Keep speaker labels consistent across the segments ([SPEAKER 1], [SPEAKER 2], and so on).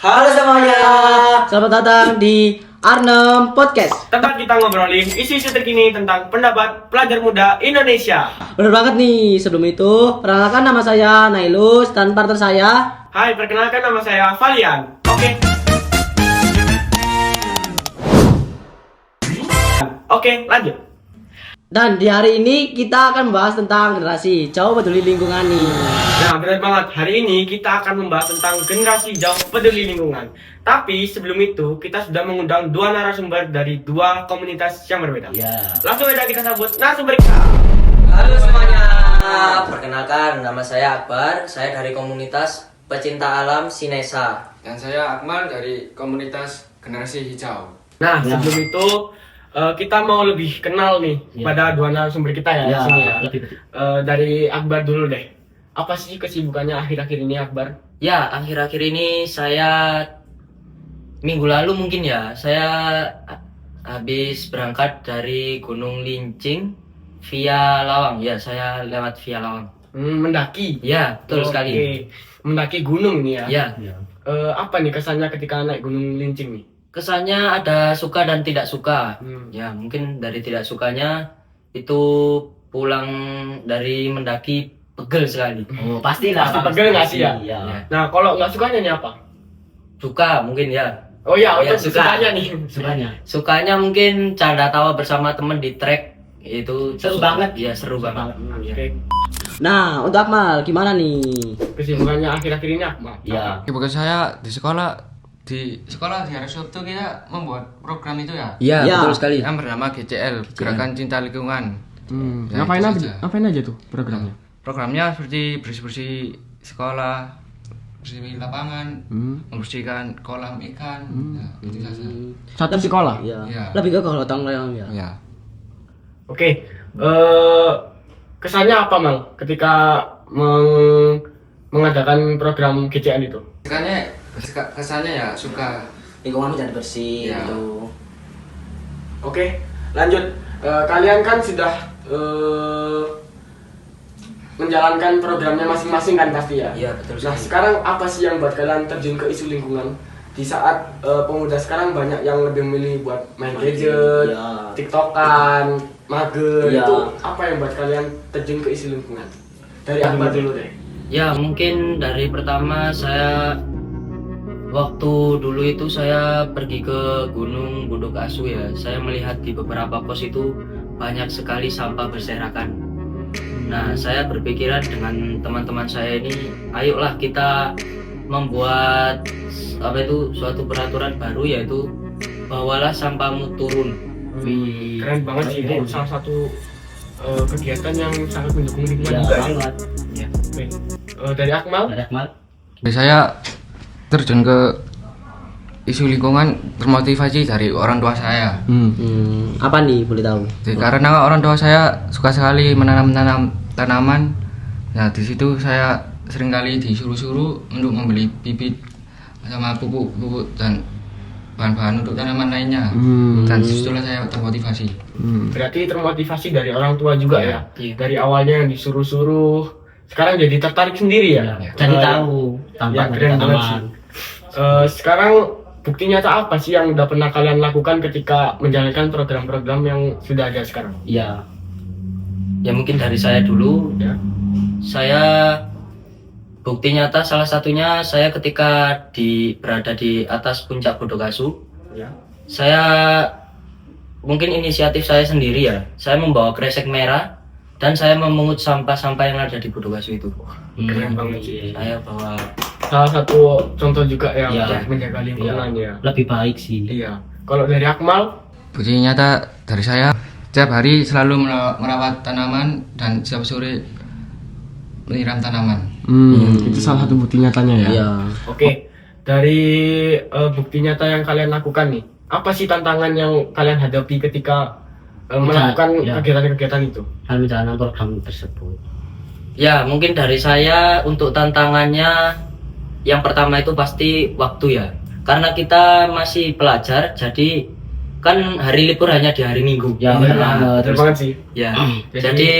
[SPEAKER 1] Halo semuanya, selamat datang di Arnem Podcast.
[SPEAKER 2] Tempat kita ngobrolin isu-isu terkini tentang pendapat pelajar muda Indonesia.
[SPEAKER 1] Bener banget nih, sebelum itu perkenalkan nama saya Nailus dan partner saya.
[SPEAKER 2] Hai, perkenalkan nama saya Valian. Oke, lanjut.
[SPEAKER 1] Dan di hari ini kita akan membahas tentang generasi jauh peduli lingkungan nih.
[SPEAKER 2] Nah, benar banget. Hari ini kita akan membahas tentang generasi jauh peduli lingkungan. Tapi sebelum itu, kita sudah mengundang dua narasumber dari dua komunitas yang berbeda.
[SPEAKER 1] Ya.
[SPEAKER 2] Langsung aja kita sambut narasumber kita.
[SPEAKER 3] Halo semuanya, perkenalkan nama saya Akbar, saya dari komunitas pecinta alam Sinesa.
[SPEAKER 4] Dan saya Akmal dari komunitas Generasi Hijau.
[SPEAKER 2] Nah, sebelum itu kita mau lebih kenal nih pada dua narasumber kita ya, di sini ya. Dari Akbar dulu deh. Apa sih kesibukannya akhir-akhir ini, Akbar?
[SPEAKER 3] Ya, akhir-akhir ini saya minggu lalu mungkin ya, saya habis berangkat dari Gunung Lincing via Lawang. Ya, saya lewat via Lawang.
[SPEAKER 2] Mendaki.
[SPEAKER 3] Ya, betul
[SPEAKER 2] Oke.
[SPEAKER 3] sekali.
[SPEAKER 2] Mendaki gunung nih ya.
[SPEAKER 3] Ya,
[SPEAKER 2] Apa nih kesannya ketika naik Gunung Lincing nih?
[SPEAKER 3] kesannya ada suka dan tidak suka.
[SPEAKER 2] Hmm.
[SPEAKER 3] Ya, mungkin dari tidak sukanya itu pulang dari mendaki pegel sekali.
[SPEAKER 1] Oh, pastilah.
[SPEAKER 2] Pasti pegel nggak sih ya?
[SPEAKER 1] Iya.
[SPEAKER 3] Ya.
[SPEAKER 2] Nah, kalau nggak sukanya nih apa?
[SPEAKER 3] Suka mungkin ya.
[SPEAKER 2] Oh iya,
[SPEAKER 3] Ya,
[SPEAKER 2] untuk
[SPEAKER 3] suka.
[SPEAKER 2] sukanya nih.
[SPEAKER 1] Sukanya.
[SPEAKER 3] Sukanya mungkin canda tawa bersama temen di trek itu
[SPEAKER 1] Seru banget.
[SPEAKER 3] Iya, seru banget.
[SPEAKER 2] Oke.
[SPEAKER 1] Nah, untuk Akmal gimana nih?
[SPEAKER 2] Kesibukannya akhir-akhir ini apa?
[SPEAKER 1] Ya.
[SPEAKER 4] Kesibukan saya di sekolah di hari Sabtu kita membuat program itu ya.
[SPEAKER 3] Iya,
[SPEAKER 1] Ya.
[SPEAKER 3] betul sekali.
[SPEAKER 4] Yang bernama GCL, Gerakan Cinta Lingkungan. Ya,
[SPEAKER 5] Ngapain
[SPEAKER 4] itu
[SPEAKER 5] aja?
[SPEAKER 4] saja.
[SPEAKER 5] Ngapain aja tuh programnya?
[SPEAKER 4] Programnya seperti bersih-bersih sekolah, bersih lapangan, membersihkan kolam ikan, ya, itu saja.
[SPEAKER 5] Satu sekolah.
[SPEAKER 1] Iya.
[SPEAKER 4] Iya.
[SPEAKER 1] Lebih ke gotong royong ya.
[SPEAKER 4] Ya.
[SPEAKER 2] Oke. Kesannya apa, Mal, ketika mengadakan program GCN itu?
[SPEAKER 4] Kesannya ya suka.
[SPEAKER 1] Lingkungan menjadi bersih
[SPEAKER 4] Ya.
[SPEAKER 1] gitu.
[SPEAKER 2] Oke, lanjut. Kalian kan sudah menjalankan programnya masing-masing kan pasti ya?
[SPEAKER 3] Iya, betul
[SPEAKER 2] Nah,
[SPEAKER 3] sekali.
[SPEAKER 2] sekarang apa sih yang buat kalian terjun ke isu lingkungan? Di saat pemuda sekarang banyak yang lebih memilih buat main gadget,
[SPEAKER 1] Iya.
[SPEAKER 2] tiktokan, mager,
[SPEAKER 1] Iya.
[SPEAKER 2] itu apa yang buat kalian terjun ke isu lingkungan? Dari Akbar dulu deh.
[SPEAKER 3] Ya, mungkin dari pertama saya waktu dulu itu saya pergi ke Gunung Budok Asu ya. Saya melihat di beberapa pos itu banyak sekali sampah berserakan. Nah, saya berpikiran dengan teman-teman saya ini, ayolah kita membuat suatu peraturan baru, yaitu bawalah sampahmu turun.
[SPEAKER 2] Keren banget sih, itu salah satu kegiatan yang sangat mendukung lingkungan
[SPEAKER 1] Iya
[SPEAKER 2] juga ya.
[SPEAKER 1] banget.
[SPEAKER 3] Ya.
[SPEAKER 2] Oke. Dari Akmal?
[SPEAKER 1] Ada Akmal.
[SPEAKER 4] Saya terjun ke isu lingkungan termotivasi dari orang tua saya.
[SPEAKER 1] Apa nih boleh tahu?
[SPEAKER 4] Jadi, karena orang tua saya suka sekali menanam tanaman. Nah, di situ saya seringkali disuruh-suruh untuk membeli bibit sama pupuk dan bahan-bahan untuk tanaman lainnya. Dan disitulah saya termotivasi.
[SPEAKER 2] Berarti termotivasi dari orang tua juga ya?
[SPEAKER 3] Iya.
[SPEAKER 2] Dari awalnya yang disuruh-suruh, sekarang jadi tertarik sendiri ya?
[SPEAKER 1] Jadi tahu
[SPEAKER 2] Ya,
[SPEAKER 1] tanpa
[SPEAKER 2] keren banget sih. Sekarang bukti nyata apa sih yang udah pernah kalian lakukan ketika menjalankan program-program yang sudah ada sekarang?
[SPEAKER 1] Iya.
[SPEAKER 3] Ya, mungkin dari saya dulu.
[SPEAKER 2] Ya.
[SPEAKER 3] Saya bukti nyata salah satunya saya ketika berada di atas puncak Bodokasu.
[SPEAKER 2] Ya.
[SPEAKER 3] Saya mungkin inisiatif saya sendiri ya. Saya membawa kresek merah dan saya memungut sampah-sampah yang ada di Bodokasu itu.
[SPEAKER 2] Keren banget sih.
[SPEAKER 3] Saya bawa
[SPEAKER 2] Salah satu contoh juga yang
[SPEAKER 1] Iya.
[SPEAKER 2] untuk menjaga lingkungan ya.
[SPEAKER 1] Lebih baik sih.
[SPEAKER 2] Iya. Kalau dari Akmal,
[SPEAKER 4] Bukti nyata dari saya, setiap hari selalu merawat tanaman dan setiap sore menyiram tanaman.
[SPEAKER 5] Itu salah satu bukti nyatanya ya.
[SPEAKER 1] Iya.
[SPEAKER 2] oke. Dari bukti nyata yang kalian lakukan nih, apa sih tantangan yang kalian hadapi ketika melakukan
[SPEAKER 1] ya.
[SPEAKER 2] kegiatan-kegiatan itu?
[SPEAKER 1] Kan menjalankan program tersebut.
[SPEAKER 3] ya, mungkin dari saya untuk tantangannya yang pertama itu pasti waktu ya. Karena kita masih pelajar, jadi kan hari libur hanya di hari Minggu.
[SPEAKER 1] Ya benar banget.
[SPEAKER 2] Bener banget sih.
[SPEAKER 3] Ya, jadi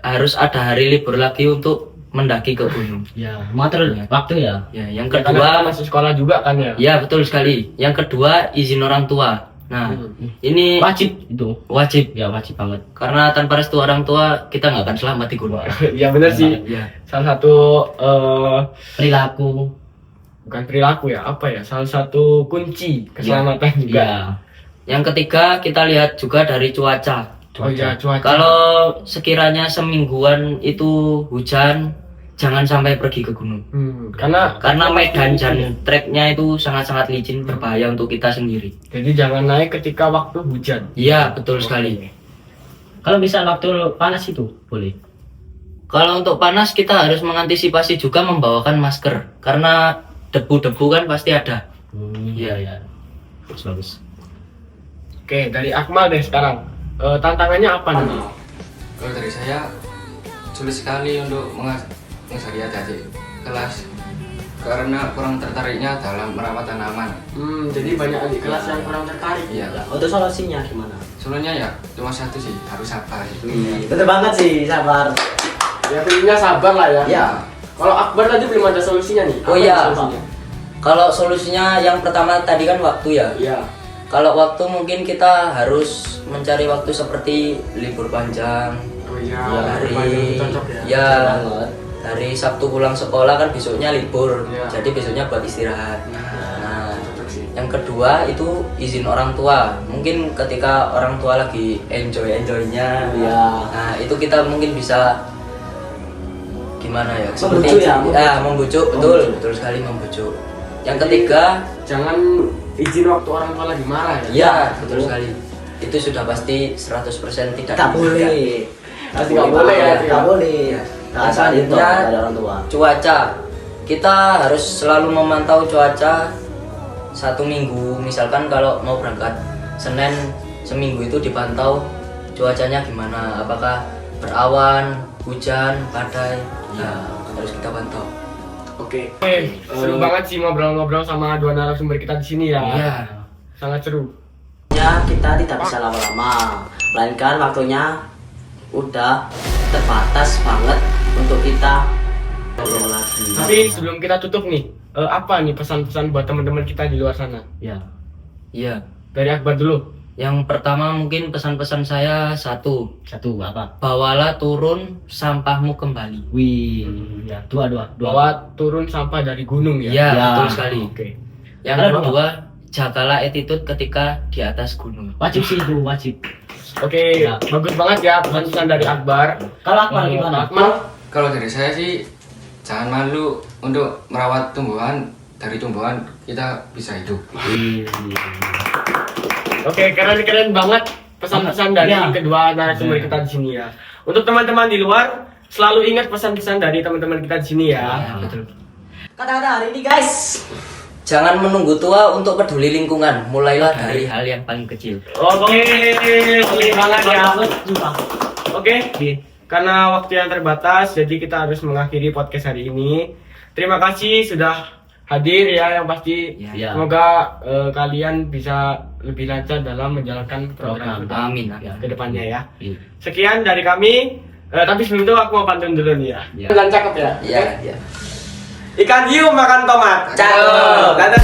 [SPEAKER 3] harus ada hari libur lagi untuk mendaki ke gunung.
[SPEAKER 1] Ya, mengatur waktu ya.
[SPEAKER 3] Ya, yang
[SPEAKER 2] Ya, karena kita
[SPEAKER 3] kedua,
[SPEAKER 2] masih sekolah juga kan ya.
[SPEAKER 3] ya betul sekali. Yang kedua izin orang tua. Nah, ini
[SPEAKER 1] Wajib itu.
[SPEAKER 3] wajib
[SPEAKER 1] Ya, wajib banget.
[SPEAKER 3] karena tanpa restu orang tua kita nggak akan selamat di gunung.
[SPEAKER 2] Ya benar sih.
[SPEAKER 3] Ya,
[SPEAKER 2] Salah satu
[SPEAKER 1] Perilaku.
[SPEAKER 2] bukan perilaku ya, apa ya? Salah satu kunci keselamatan juga.
[SPEAKER 1] Ya.
[SPEAKER 3] yang ketiga kita lihat juga dari cuaca.
[SPEAKER 2] Oh iya, cuaca.
[SPEAKER 3] Kalau sekiranya semingguan itu hujan, jangan sampai pergi ke gunung. Karena medan dan treknya itu sangat-sangat licin, berbahaya untuk kita sendiri.
[SPEAKER 2] Jadi jangan naik ketika waktu hujan.
[SPEAKER 3] Iya, betul sekali.
[SPEAKER 1] Kalau bisa waktu panas itu boleh.
[SPEAKER 3] Kalau untuk panas kita harus mengantisipasi juga membawakan masker, karena debu-debu kan pasti ada.
[SPEAKER 1] Iya, ya. Bagus.
[SPEAKER 2] Oke, dari Akmal deh sekarang. Tantangannya apa nih?
[SPEAKER 4] Kalau dari saya sulit sekali untuk mengajari adik kelas karena kurang tertariknya dalam merawat tanaman.
[SPEAKER 2] Jadi banyak adik kelas yang kurang tertarik.
[SPEAKER 4] Iya.
[SPEAKER 1] Untuk solusinya gimana?
[SPEAKER 4] Sebenarnya ya cuma satu sih, harus sabar.
[SPEAKER 1] Betul banget sih, sabar.
[SPEAKER 2] Ya intinya sabar lah ya.
[SPEAKER 1] Ya.
[SPEAKER 2] Kalau Akbar tadi belum ada solusinya nih.
[SPEAKER 3] Oh
[SPEAKER 2] Apa
[SPEAKER 3] iya.
[SPEAKER 2] solusinya?
[SPEAKER 3] Kalau solusinya yang pertama tadi kan waktu ya.
[SPEAKER 2] Iya.
[SPEAKER 3] Kalau waktu mungkin kita harus mencari waktu seperti libur panjang.
[SPEAKER 2] Oh iya.
[SPEAKER 3] Dari
[SPEAKER 2] Cocok ya.
[SPEAKER 3] ya dari Sabtu pulang sekolah kan besoknya libur.
[SPEAKER 2] Iya.
[SPEAKER 3] Jadi besoknya buat istirahat. Nah,
[SPEAKER 2] Cocok sih.
[SPEAKER 3] yang kedua itu izin orang tua. Mungkin ketika orang tua lagi enjoynya,
[SPEAKER 1] Iya.
[SPEAKER 3] nah itu kita mungkin bisa gimana ya?
[SPEAKER 1] Membujuk ya,
[SPEAKER 3] membujuk, betul sekali membujuk. Yang ketiga,
[SPEAKER 2] Jangan izin waktu orang tua lagi marah ya.
[SPEAKER 3] ya betul sekali. Itu sudah pasti 100% tidak
[SPEAKER 1] Tak
[SPEAKER 3] diizinkan.
[SPEAKER 1] boleh.
[SPEAKER 2] Pasti nggak boleh ya.
[SPEAKER 1] Nggak boleh.
[SPEAKER 3] Iya.
[SPEAKER 1] Nah, selanjutnya
[SPEAKER 3] Selanjutnya,
[SPEAKER 1] dari orang tua.
[SPEAKER 3] Cuaca. Kita harus selalu memantau cuaca 1 minggu. Misalkan kalau mau berangkat Senin, seminggu itu dipantau cuacanya gimana. Apakah berawan, hujan, badai. Nah, harus kita pantau.
[SPEAKER 2] Oke. Seru banget sih ngobrol-ngobrol sama dua narasumber kita di sini ya.
[SPEAKER 3] Iya.
[SPEAKER 2] Sangat seru.
[SPEAKER 1] Ya, kita tidak bisa lama-lama. Melainkan waktunya udah terbatas banget untuk kita ngobrol lagi.
[SPEAKER 2] Tapi sebelum kita tutup nih, apa nih pesan-pesan buat teman-teman kita di luar sana?
[SPEAKER 1] Ya.
[SPEAKER 3] Iya.
[SPEAKER 2] Dari Akbar dulu.
[SPEAKER 3] Yang pertama mungkin pesan-pesan saya satu,
[SPEAKER 1] Apa?
[SPEAKER 3] bawalah turun sampahmu kembali.
[SPEAKER 1] Wih, ya. Dua.
[SPEAKER 2] Bahwa turun sampah dari gunung ya.
[SPEAKER 3] Iya,
[SPEAKER 1] Ya.
[SPEAKER 3] betul sekali.
[SPEAKER 2] Oke.
[SPEAKER 3] Yang
[SPEAKER 1] Ada
[SPEAKER 3] kedua, jagalah attitude ketika di atas gunung.
[SPEAKER 1] Wajib sih itu, wajib.
[SPEAKER 2] Oke,
[SPEAKER 1] Ya.
[SPEAKER 2] bagus banget ya pesan dari Akbar.
[SPEAKER 1] Kalau Akmal gimana?
[SPEAKER 2] Akmal,
[SPEAKER 4] Kalau dari saya sih jangan malu untuk merawat tumbuhan. Dari tumbuhan kita bisa hidup.
[SPEAKER 2] oke, keren banget pesan-pesan dari
[SPEAKER 1] Ya.
[SPEAKER 2] kedua narasumber kita di sini ya. Untuk teman-teman di luar, selalu ingat pesan-pesan dari teman-teman kita di sini ya.
[SPEAKER 3] Betul.
[SPEAKER 1] Kata-kata hari ini guys.
[SPEAKER 3] Jangan menunggu tua untuk peduli lingkungan. Mulailah dari hal yang paling kecil.
[SPEAKER 2] Oke, boleh banget ya.
[SPEAKER 1] Sumpah.
[SPEAKER 2] Oke, karena waktu yang terbatas, jadi kita harus mengakhiri podcast hari ini. Terima kasih sudah hadir ya, yang pasti.
[SPEAKER 1] Ya.
[SPEAKER 2] Semoga kalian bisa lebih lancar dalam menjalankan program kita
[SPEAKER 3] Amin.
[SPEAKER 2] ke depannya ya.
[SPEAKER 1] Iya.
[SPEAKER 2] Sekian dari kami. Tapi sebelum itu aku mau pantun dulu nih ya.
[SPEAKER 1] Ya.
[SPEAKER 2] Dan cakep ya.
[SPEAKER 3] Iya.
[SPEAKER 2] Ikan hiu makan tomat.
[SPEAKER 3] Cakep.
[SPEAKER 2] Dadah.